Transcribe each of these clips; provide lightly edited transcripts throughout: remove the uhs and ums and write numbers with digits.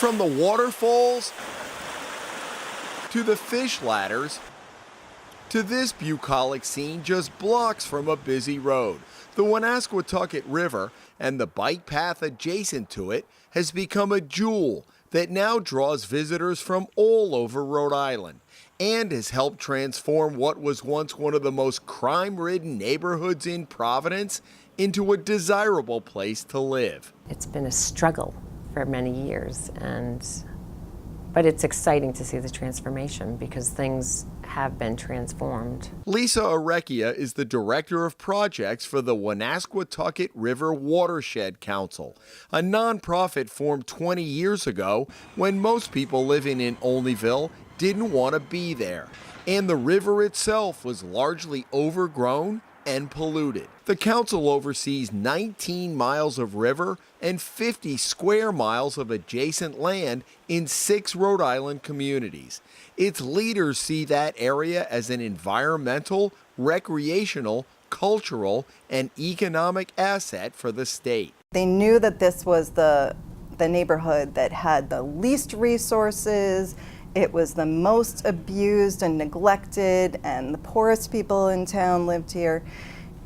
From the waterfalls to the fish ladders to this bucolic scene just blocks from a busy road, the Woonasquatucket River and the bike path adjacent to it has become a jewel that now draws visitors from all over Rhode Island and has helped transform what was once one of the most crime-ridden neighborhoods in Providence into a desirable place to live. It's been a struggle for many years, but it's exciting to see the transformation because things have been transformed. Lisa Arecchia is the Director of Projects for the Woonasquatucket River Watershed Council, a nonprofit formed 20 years ago when most people living in Olneyville didn't want to be there, and the river itself was largely overgrown and polluted. The council oversees 19 miles of river and 50 square miles of adjacent land in 6 Rhode Island communities. Its leaders see that area as an environmental, recreational, cultural, and economic asset for the state. They knew that this was the neighborhood that had the least resources. It was the most abused and neglected, and the poorest people in town lived here.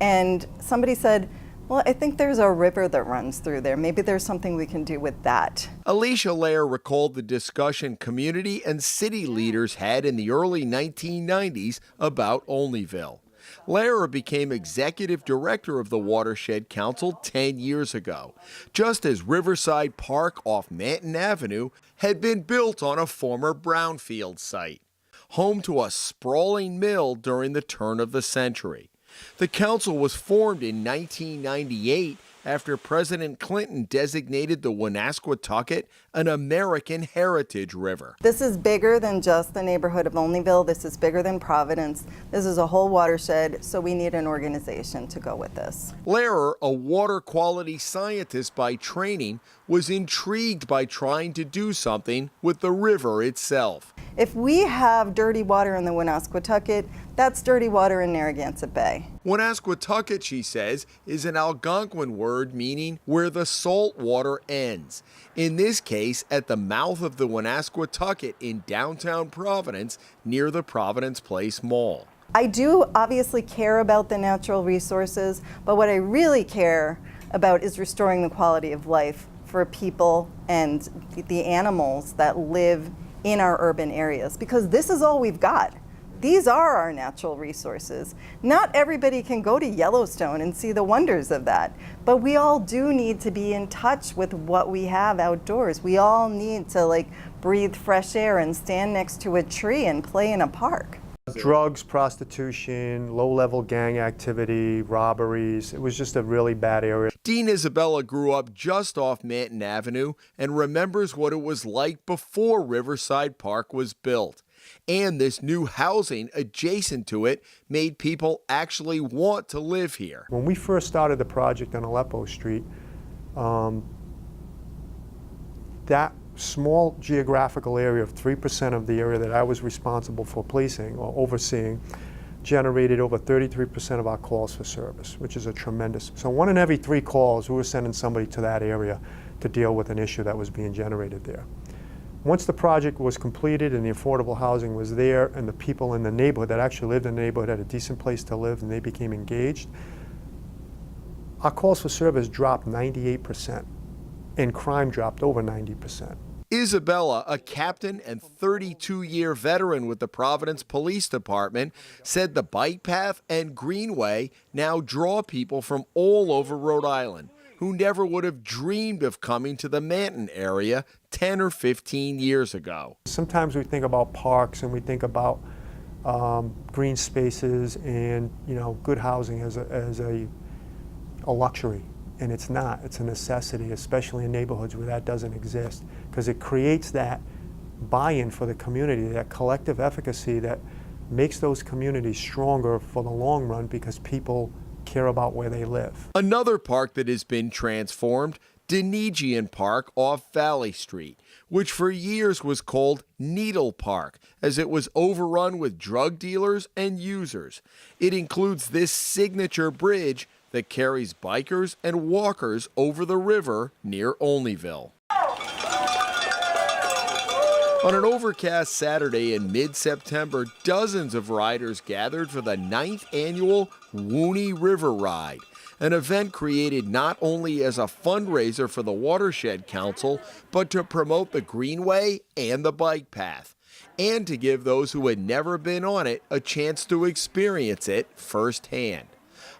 And somebody said, well, I think there's a river that runs through there. Maybe there's something we can do with that. Alicia Lair recalled the discussion community and city leaders had in the early 1990s about Olneyville. Lair became executive director of the Watershed Council 10 years ago, just as Riverside Park off Manton Avenue had been built on a former Brownfield site, home to a sprawling mill during the turn of the century. The council was formed in 1998 after President Clinton designated the Woonasquatucket an American heritage river. This is bigger than just the neighborhood of Olneyville. This is bigger than Providence. This is a whole watershed, so we need an organization to go with this. Lehrer, a water quality scientist by training, was intrigued by trying to do something with the river itself. If we have dirty water in the Woonasquatucket, that's dirty water in Narragansett Bay. Woonasquatucket, she says, is an Algonquin word meaning where the salt water ends. In this case, at the mouth of the Woonasquatucket in downtown Providence near the Providence Place Mall. I do obviously care about the natural resources, but what I really care about is restoring the quality of life for people and the animals that live in our urban areas, because this is all we've got. These are our natural resources. Not everybody can go to Yellowstone and see the wonders of that, but we all do need to be in touch with what we have outdoors. We all need to breathe fresh air and stand next to a tree and play in a park. Drugs, prostitution, low-level gang activity, robberies. It was just a really bad area. Dean Isabella grew up just off Manton Avenue and remembers what it was like before Riverside Park was built. And this new housing adjacent to it made people actually want to live here. When we first started the project on Aleppo Street, that small geographical area of 3% of the area that I was responsible for policing or overseeing generated over 33% of our calls for service, which is a tremendous. So 1 in every 3 calls, we were sending somebody to that area to deal with an issue that was being generated there. Once the project was completed and the affordable housing was there and the people in the neighborhood that actually lived in the neighborhood had a decent place to live and they became engaged, our calls for service dropped 98% and crime dropped over 90%. Isabella, a captain and 32-year veteran with the Providence Police Department, said the bike path and greenway now draw people from all over Rhode Island who never would have dreamed of coming to the Manton area 10 or 15 years ago. Sometimes we think about parks and we think about green spaces and good housing as a luxury. And it's not. It's a necessity, especially in neighborhoods where that doesn't exist, because it creates that buy-in for the community, that collective efficacy that makes those communities stronger for the long run because people care about where they live. Another park that has been transformed, Denegian Park off Valley Street, which for years was called Needle Park, as it was overrun with drug dealers and users. It includes this signature bridge that carries bikers and walkers over the river near Olneyville. On an overcast Saturday in mid-September, dozens of riders gathered for the 9th annual Woonasquatucket River Ride, an event created not only as a fundraiser for the Watershed Council, but to promote the Greenway and the bike path, and to give those who had never been on it a chance to experience it firsthand.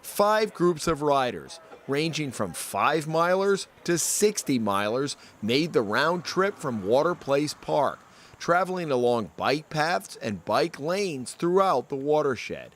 5 groups of riders, ranging from 5-milers to 60-milers, made the round trip from Water Place Park, traveling along bike paths and bike lanes throughout the watershed.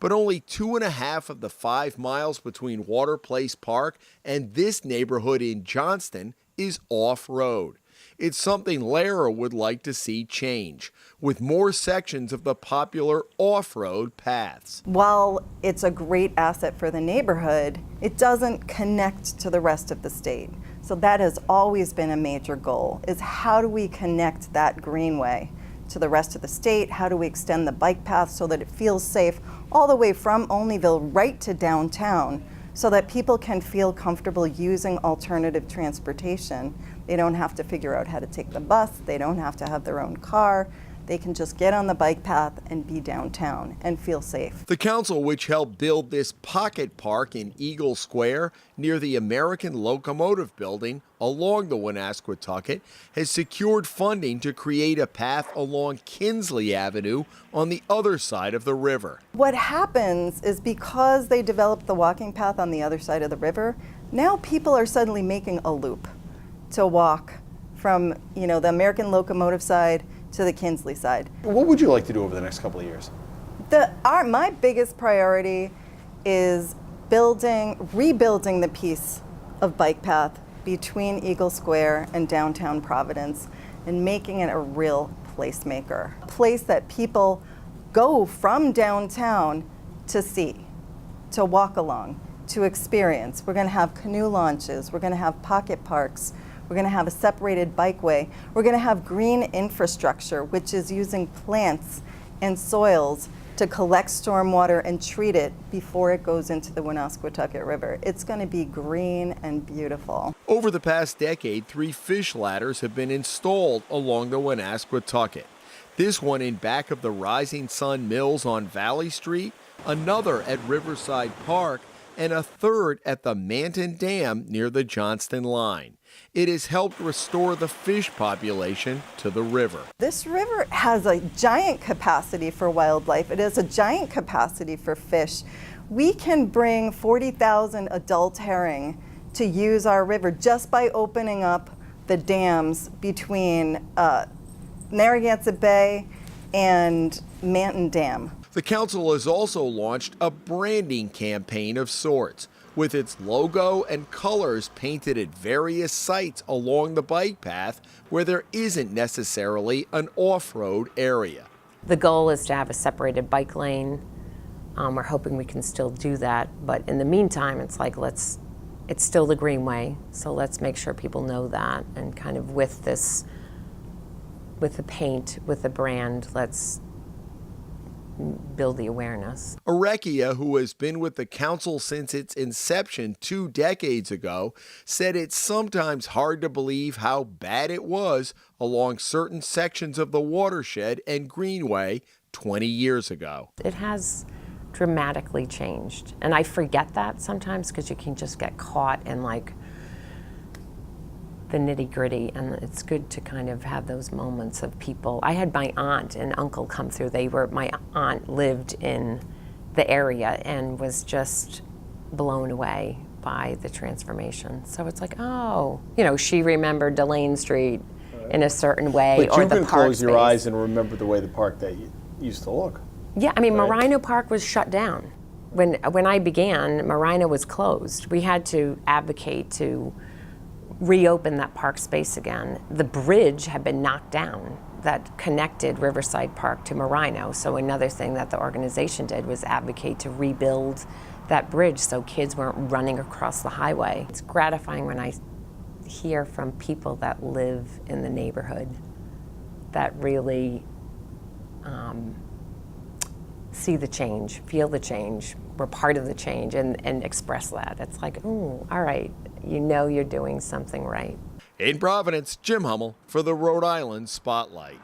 But only 2.5 of the 5 miles between Water Place Park and this neighborhood in Johnston is off-road. It's something Lara would like to see change, with more sections of the popular off-road paths. While it's a great asset for the neighborhood, it doesn't connect to the rest of the state. So that has always been a major goal, is how do we connect that greenway to the rest of the state? How do we extend the bike path so that it feels safe all the way from Olneyville right to downtown, so that people can feel comfortable using alternative transportation? They don't have to figure out how to take the bus. They don't have to have their own car. They can just get on the bike path and be downtown and feel safe. The council, which helped build this pocket park in Eagle Square near the American Locomotive Building along the Woonasquatucket, has secured funding to create a path along Kinsley Avenue on the other side of the river. What happens is, because they developed the walking path on the other side of the river, now people are suddenly making a loop to walk from, the American Locomotive side to the Kinsley side. What would you like to do over the next couple of years? My biggest priority is rebuilding the piece of bike path between Eagle Square and downtown Providence and making it a real placemaker. A place that people go from downtown to see, to walk along, to experience. We're going to have canoe launches, we're going to have pocket parks, we're going to have a separated bikeway. We're going to have green infrastructure, which is using plants and soils to collect stormwater and treat it before it goes into the Woonasquatucket River. It's going to be green and beautiful. Over the past decade, 3 fish ladders have been installed along the Woonasquatucket. This one in back of the Rising Sun Mills on Valley Street, another at Riverside Park, and a third at the Manton Dam near the Johnston line. It has helped restore the fish population to the river. This river has a giant capacity for wildlife. It has a giant capacity for fish. We can bring 40,000 adult herring to use our river just by opening up the dams between Narragansett Bay and Manton Dam. The council has also launched a branding campaign of sorts, with its logo and colors painted at various sites along the bike path where there isn't necessarily an off-road area. The goal is to have a separated bike lane. We're hoping we can still do that, but in the meantime, it's still the Greenway, so let's make sure people know that, and kind of with the paint, with the brand, let's build the awareness. Arekia, who has been with the council since its inception 2 decades ago, said it's sometimes hard to believe how bad it was along certain sections of the watershed and Greenway 20 years ago. It has dramatically changed, and I forget that sometimes because you can just get caught in the nitty-gritty, and it's good to kind of have those moments of people. I had my aunt and uncle come through. My aunt lived in the area and was just blown away by the transformation. So it's like, oh, she remembered Delane Street in a certain way, but or you the can park close your space. eyes and remember the way the park that used to look. Yeah, I mean, right? Marino Park was shut down. When I began, Marino was closed. We had to advocate to reopen that park space again. The bridge had been knocked down that connected Riverside Park to Marino. So another thing that the organization did was advocate to rebuild that bridge so kids weren't running across the highway. It's gratifying when I hear from people that live in the neighborhood that really see the change, feel the change, we're part of the change, and express that. It's like, oh, all right, you're doing something right. In Providence, Jim Hummel for the Rhode Island Spotlight.